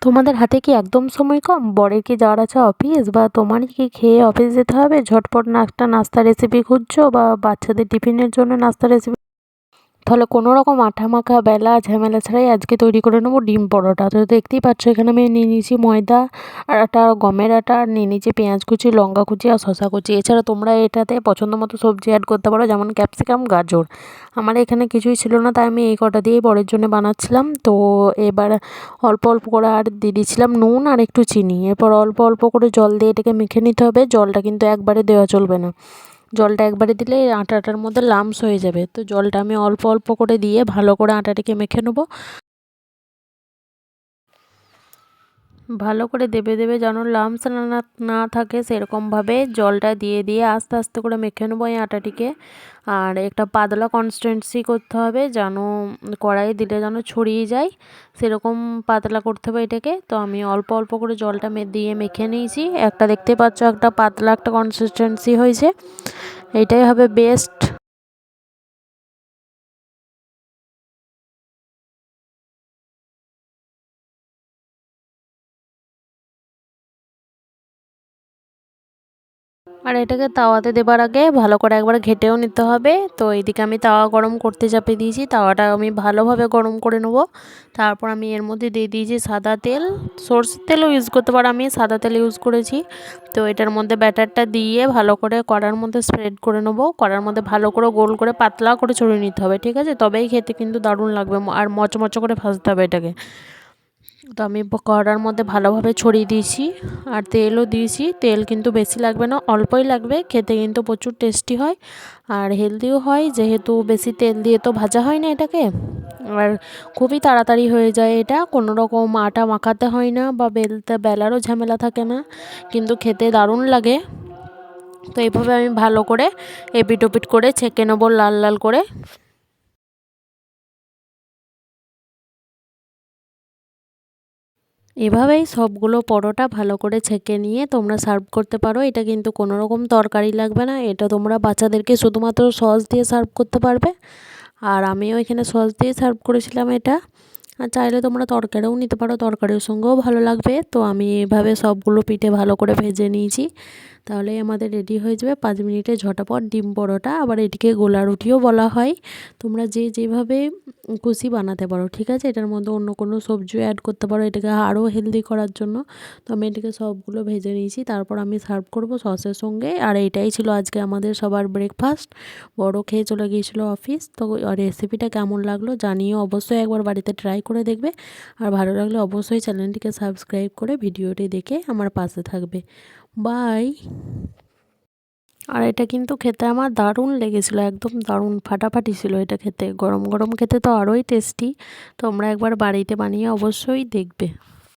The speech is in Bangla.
তোমাদের হাতে কি একদম সময় কম? বরের কি যাওয়ার আছে অফিস, বা তোমারই কি খেয়ে অফিস যেতে হবে? ঝটপট একটা নাস্তা রেসিপি খুঁজছো, বা বাচ্চাদের টিফিনের জন্য নাস্তা রেসিপি। তাহলে কোনো রকম আঠা মাখা বেলা ঝামেলা ছাড়াই আজকে তৈরি করে নেবো ডিম পরোটা। তো দেখতেই পাচ্ছ এখানে আমি নিয়ে নিয়েছি ময়দা আর আটা, গমের আটা, আর নিয়ে নিয়েছি পেঁয়াজ কুচি, লঙ্কা কুচি আর শসা কুচি। এছাড়া তোমরা এটাতে পছন্দ মতো সবজি অ্যাড করতে পারো, যেমন ক্যাপসিকাম, গাজর। আমার এখানে কিছুই ছিল না, তাই আমি এই কটা দিয়েই বরের জন্য বানাচ্ছিলাম। তো এবার অল্প অল্প করে আর দিয়ে দিয়েছিলাম নুন আর একটু চিনি। এরপর অল্প অল্প করে জল দিয়ে এটাকে মেখে নিতে হবে। জলটা কিন্তু একবারে দেওয়া চলবে না, জলটা একবারে দিলে আটাটার মধ্যে লামস হয়ে যাবে। তো জলটা আমি অল্প অল্প করে দিয়ে ভালো করে আটাটাকে মেখে নেবো। ভালো করে দেবে দেবে যেন লামস না থাকে, সেরকমভাবে জলটা দিয়ে দিয়ে আস্তে আস্তে করে মেখে নেবো এই আটাটিকে। আর একটা পাতলা কনসিস্টেন্সি করতে হবে, যেন কড়াইয়ে দিলে যেন ছড়িয়ে যায়, সেরকম পাতলা করতে হবে এটাকে। তো আমি অল্প অল্প করে জলটা দিয়ে মেখে নিয়েছি। একটা দেখতে পাচ্ছ একটা পাতলা একটা কনসিস্টেন্সি হয়েছে, এটাই হবে বেস্ট। আর এটাকে তাওয়াতে দেবার আগে ভালো করে একবার ঘেটেও নিতে হবে। তো এইদিকে আমি তাওয়া গরম করতে চাপিয়ে দিয়েছি, তাওয়াটা আমি ভালোভাবে গরম করে নেব। তারপর আমি এর মধ্যে দিয়ে দিয়েছি সাদা তেল, সরষের তেলও ইউজ করতে পারো, আমি সাদা তেল ইউজ করেছি। তো এটার মধ্যে ব্যাটারটা দিয়ে ভালো করে কড়ার মধ্যে স্প্রেড করে নেবো। কড়ার মধ্যে ভালো করে গোল করে পাতলা করে ছড়িয়ে নিতে হবে, ঠিক আছে? তবেই খেতে কিন্তু দারুণ লাগবে, আর মচমচ করে ভাজতে হবে এটাকে। তো আমি কড়ার মধ্যে ভালোভাবে ছড়িয়ে দিয়েছি, আর তেলও দিয়েছি। তেল কিন্তু বেশি লাগবে না, অল্পই লাগবে, খেতে কিন্তু প্রচুর টেস্টি হয় আর হেলদিও হয়, যেহেতু বেশি তেল দিয়ে তো ভাজা হয় না এটাকে। আর খুবই তাড়াতাড়ি হয়ে যায় এটা, কোনো রকম আটা মাখাতে হয় না বা বেলারও ঝামেলা থাকে না, কিন্তু খেতে দারুণ লাগে। তো এইভাবে আমি ভালো করে এপিট ওপিট করে ছেঁকে নেবো লাল লাল করে। এভাবেই সবগুলো পরোটা ভালো করে ছেঁকে নিয়ে তোমরা সার্ভ করতে পারো। এটা কিন্তু কোনো রকম তরকারি লাগবে না, এটা তোমরা বাচ্চাদেরকে শুধুমাত্র সস দিয়ে সার্ভ করতে পারবে। আর আমিও এখানে সস দিয়ে সার্ভ করেছিলাম এটা। আর চাইলে তোমরা তরকারিও নিতে পারো, তরকারির সঙ্গেও ভালো লাগবে। তো আমি এভাবে সবগুলো পিঠে ভালো করে ভেজে নিয়েছি। তাহলেই আমাদের রেডি হয়ে যাবে 5 মিনিটে ঝটাপট ডিম পরোটা। আবার এটিকে গোলা রুটিও বলা হয়। তোমরা যে যেভাবে খুশি বানাতে পারো, ঠিক আছে? এটার মধ্যে অন্য কোনো সবজিও অ্যাড করতে পারো এটাকে আরও হেলদি করার জন্য। তো আমি এটাকে সবগুলো ভেজে নিয়েছি, তারপর আমি সার্ভ করব সসের সঙ্গে। আর এইটাই ছিল আজকে আমাদের সবার ব্রেকফাস্ট। বড় খেয়ে চলে গিয়েছিলো অফিস। তো রেসিপিটা কেমন লাগলো জানিও, অবশ্যই একবার বাড়িতে ট্রাই করে দেখবে। আর ভালো লাগলে অবশ্যই চ্যানেলটিকে সাবস্ক্রাইব করে ভিডিওটি দেখে আমার পাশে থাকবে। বাই। আর এটা কিন্তু খেতে আমার দারুণ লেগেছিলো, একদম দারুণ ফাটাফাটি ছিল এটা খেতে। গরম গরম খেতে তো আরোই টেস্টি। তোমরা একবার বাড়িতে বানিয়ে অবশ্যই দেখবে।